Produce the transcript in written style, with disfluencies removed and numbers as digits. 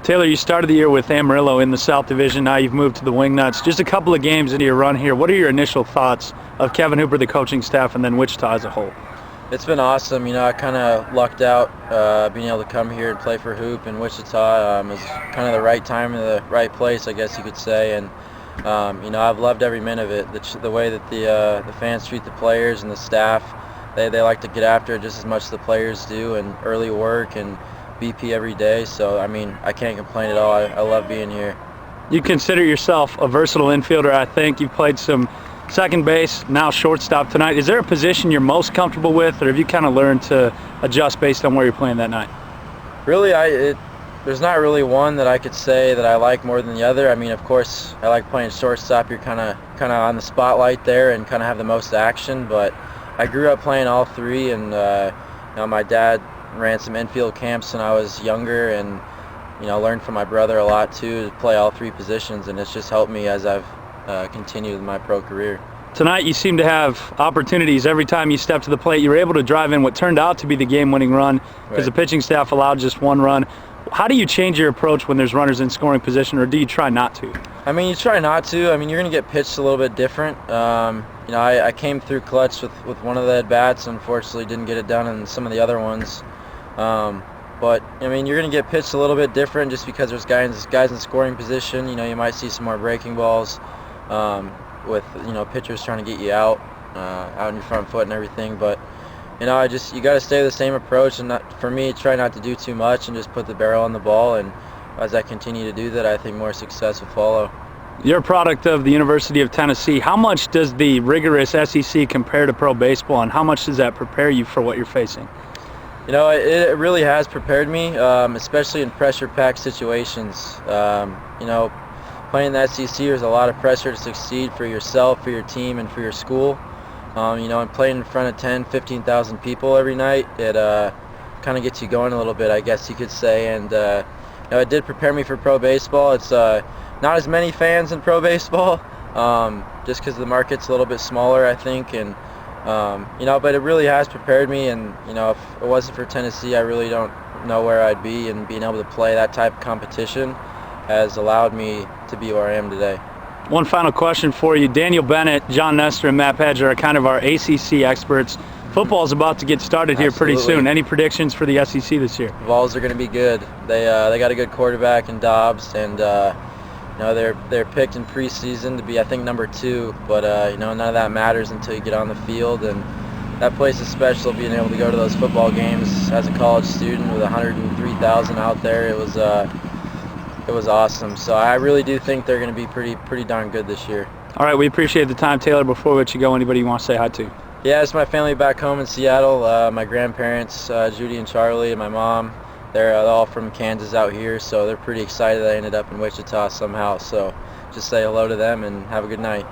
Taylor, you started the year with Amarillo in the South Division. Now you've moved to the Wingnuts. Just a couple of games into your run here. What are your initial thoughts of Kevin Hooper, the coaching staff, and then Wichita as a whole? It's been awesome. I kind of lucked out being able to come here and play for Hoop in Wichita. It was kind of the right time and the right place, I guess you could say. And I've loved every minute of it. The way that the fans treat the players and the staff, they like to get after it just as much as the players do, and early work and BP every day. So I can't complain at all. I love being here. You consider yourself a versatile infielder, I think. You've played some second base, now shortstop tonight. Is there a position you're most comfortable with, or have you kind of learned to adjust based on where you're playing that night? Really, there's not really one that I could say that I like more than the other. Of course, I like playing shortstop. You're kind of on the spotlight there and kind of have the most action. But I grew up playing all three, and my dad ran some infield camps when I was younger, and learned from my brother a lot too to play all three positions, and it's just helped me as I've continued my pro career. Tonight you seem to have opportunities every time you step to the plate. You were able to drive in what turned out to be the game-winning run because the pitching staff allowed just one run. How do you change your approach when there's runners in scoring position, or do you try not to? You try not to. You're going to get pitched a little bit different. I came through clutch with one of the at-bats. Unfortunately, didn't get it done in some of the other ones. But you're going to get pitched a little bit different just because there's guys in scoring position. You might see some more breaking balls with pitchers trying to get you out in your front foot and everything. But you got to stay with the same approach, and for me, try not to do too much and just put the barrel on the ball. And as I continue to do that, I think more success will follow. You're a product of the University of Tennessee. How much does the rigorous SEC compare to pro baseball, and how much does that prepare you for what you're facing? It really has prepared me, especially in pressure-packed situations. Playing in the SEC, there's a lot of pressure to succeed for yourself, for your team, and for your school. And playing in front of 10, 15,000 people every night, it kind of gets you going a little bit, I guess you could say. And it did prepare me for pro baseball. It's not as many fans in pro baseball, just because the market's a little bit smaller, I think. And but it really has prepared me, and if it wasn't for Tennessee, I really don't know where I'd be, and being able to play that type of competition has allowed me to be where I am today. One final question for you. Daniel Bennett, John Nestor, and Matt Padgett are kind of our ACC experts. Football is about to get started here pretty soon. Any predictions for the SEC this year? The Vols are going to be good. They got a good quarterback in Dobbs, and they're picked in preseason to be, I think, number 2, but none of that matters until you get on the field. And that place is special, being able to go to those football games as a college student with 103,000 out there. It was awesome. So I really do think they're going to be pretty darn good this year. All right, we appreciate the time, Taylor. Before we let you go, anybody you want to say hi to? Yeah, it's my family back home in Seattle. My grandparents, Judy and Charlie, and my mom. They're all from Kansas out here, so they're pretty excited that I ended up in Wichita somehow. So just say hello to them and have a good night.